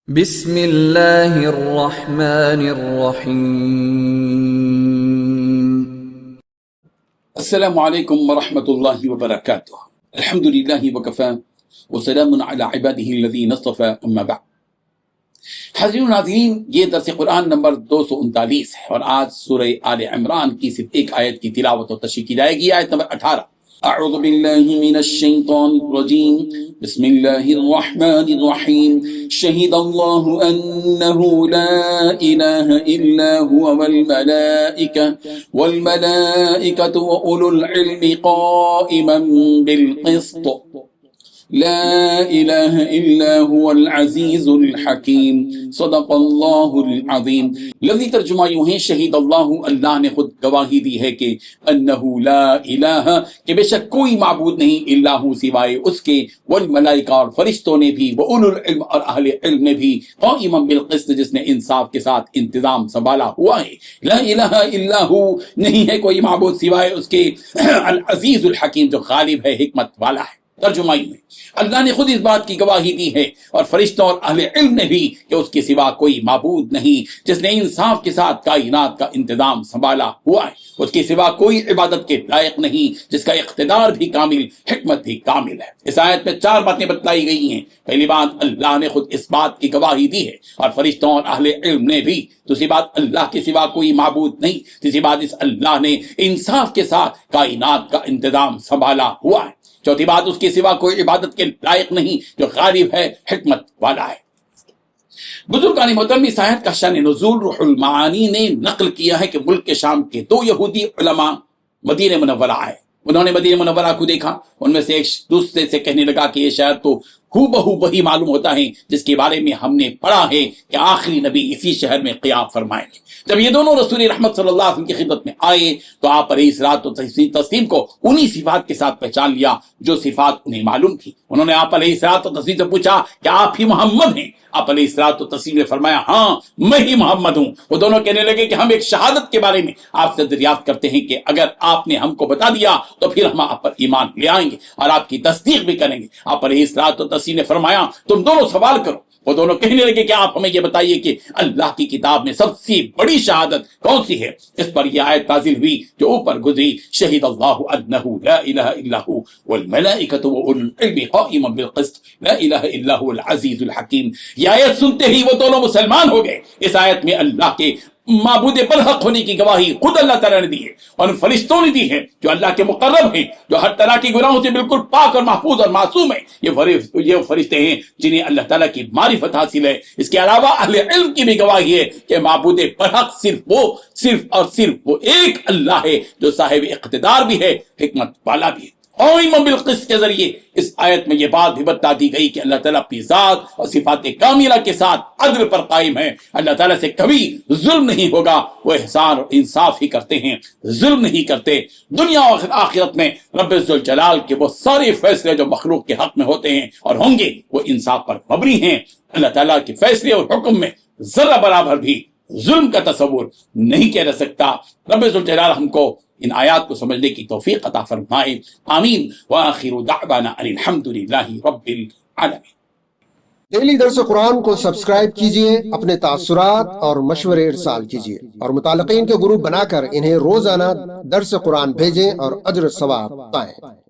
بسم اللہ الرحمن الرحیم۔ السلام علیکم ورحمۃ اللہ وبرکاتہ۔ الحمد للہ وکفی وسلام علی عبادہ الذین اصطفی، اما بعد۔ حضرین ناظرین، یہ درس قرآن نمبر 239 ہے اور آج سورہ آل عمران کی صرف ایک آیت کی تلاوت و تشریح کی جائے گی، آیت نمبر 18۔ اعوذ باللہ من الشیطان الرجیم، بسم اللہ الرحمن الرحیم۔ شہد اللہ انہ لا الہ الا هو والملائکۃ واولو العلم قائما بالقسط، لا الہ الا هو العزیز الحکیم، صدق اللہ العظیم۔ لفظی ترجمہ یوں ہے، شہید اللہ، اللہ نے خود گواہی دی ہے کہ انہ لا الہ، کہ بے شک کوئی معبود نہیں، الا ہو سوائے اس کے، والملائکہ اور فرشتوں نے بھی، واولو العلم اور اہل علم نے بھی، قائما بالقسط جس نے انصاف کے ساتھ انتظام سنبھالا ہوا ہے۔ لا الہ الا ہو، نہیں ہے کوئی معبود سوائے اس کے، العزیز الحکیم، جو غالب ہے، حکمت والا ہے۔ ترجمہ میں اللہ نے خود اس بات کی گواہی دی ہے اور فرشتوں اور اہل علم نے بھی کہ اس کے سوا کوئی معبود نہیں جس نے انصاف کے ساتھ کائنات کا انتظام سنبھالا ہوا ہے۔ اس کے سوا کوئی عبادت کے لائق نہیں جس کا اقتدار بھی کامل، حکمت بھی کامل ہے۔ اس آیت میں 4 باتیں بتلائی گئی ہیں۔ پہلی بات، اللہ نے خود اس بات کی گواہی دی ہے اور فرشتوں اور اہل علم نے بھی۔ دوسری بات، اللہ کے سوا کوئی معبود نہیں۔ تیسری بات، اس اللہ نے انصاف کے ساتھ کائنات کا انتظام سنبھالا ہوا ہے۔ چوتھی بات، اس کے سوا کوئی عبادت کے لائق نہیں جو غالب ہے، حکمت والا ہے۔ بزرگان محترم، اس آیت کا شان نزول روح المعانی نے نقل کیا ہے کہ ملک شام کے 2 یہودی علماء مدینہ منورہ آئے۔ انہوں نے مدینہ منورہ کو دیکھا، ان میں سے ایک دوسرے سے کہنے لگا کہ یہ شہر تو ہو بہو وہی معلوم ہوتا ہے جس کے بارے میں ہم نے پڑھا ہے کہ آخری نبی اسی شہر میں قیام فرمائیں گے۔ جب یہ دونوں رسول رحمت صلی اللہ علیہ وسلم کی خدمت میں آئے تو آپ علیہ الصلوۃ والتسلیم کو انہی صفات کے ساتھ پہچان لیا جو صفات انہیں معلوم تھی۔ انہوں نے آپ علیہ الصلوۃ والتسلیم سے پوچھا کہ آپ ہی محمد ہیں؟ آپ علیہ الصلوۃ والتسلیم نے فرمایا، ہاں میں ہی محمد ہوں۔ وہ دونوں کہنے لگے کہ ہم ایک شہادت کے بارے میں آپ سے دریافت کرتے ہیں کہ اگر آپ نے ہم کو بتا دیا تو پھر ہم آپ پر ایمان لے آئیں گے اور آپ کی تصدیق بھی کریں گے۔ آپ علیہ الصلوۃ والتسلیم نے فرمایا، تم دونوں سوال کرو۔ وہ دونوں کہنے لگے کہ آپ ہمیں یہ بتائیے کہ اللہ کی کتاب میں سب سے بڑی شہادت کون سی ہے؟ اس پر یہ آیت نازل ہوئی جو اوپر گزری، شہید اللہ انہ لا الہ الا ہو والملائکۃ واولو العلم قائما بالقسط، لا الہ الا هو العزیز الحکیم۔ یہ آیت سنتے ہی وہ دونوں مسلمان ہو گئے۔ اس آیت میں اللہ کے معبود برحق ہونے کی گواہی خود اللہ تعالیٰ نے دی ہے اور ان فرشتوں نے دی ہے جو اللہ کے مقرب ہیں، جو ہر طرح کی گناہوں سے بالکل پاک اور محفوظ اور معصوم ہیں۔ یہ فرشتے ہیں جنہیں اللہ تعالیٰ کی معرفت حاصل ہے۔ اس کے علاوہ اہل علم کی بھی گواہی ہے کہ معبود برحق صرف وہ ایک اللہ ہے جو صاحب اقتدار بھی ہے، حکمت والا بھی ہے۔ قائما بالقسط کے ذریعے اس آیت میں یہ بات بھی بتا دی گئی کہ اللہ تعالیٰ اپنی ذات اور صفات کاملہ کے ساتھ عدل پر قائم ہے۔ اللہ تعالیٰ سے کبھی ظلم نہیں ہوگا، وہ احسان اور انصاف ہی کرتے ہیں، ظلم نہیں کرتے۔ دنیا اور آخرت میں رب ذوالجلال کے وہ سارے فیصلے جو مخلوق کے حق میں ہوتے ہیں اور ہوں گے وہ انصاف پر مبنی ہیں۔ اللہ تعالیٰ کے فیصلے اور حکم میں ذرہ برابر بھی ظلم کا تصور نہیں کیا جا سکتا۔ رب ذوالجلال ہم کو ان آیات کو سمجھنے کی توفیق عطا فرمائے، آمین۔ وآخر دعوانا ان الحمد للہ رب العالمین۔ ڈیلی درس قرآن کو سبسکرائب کیجئے، اپنے تاثرات اور مشورے ارسال کیجئے اور متعلقین کے گروپ بنا کر انہیں روزانہ درس قرآن بھیجیں اور اجر ثواب پائیں۔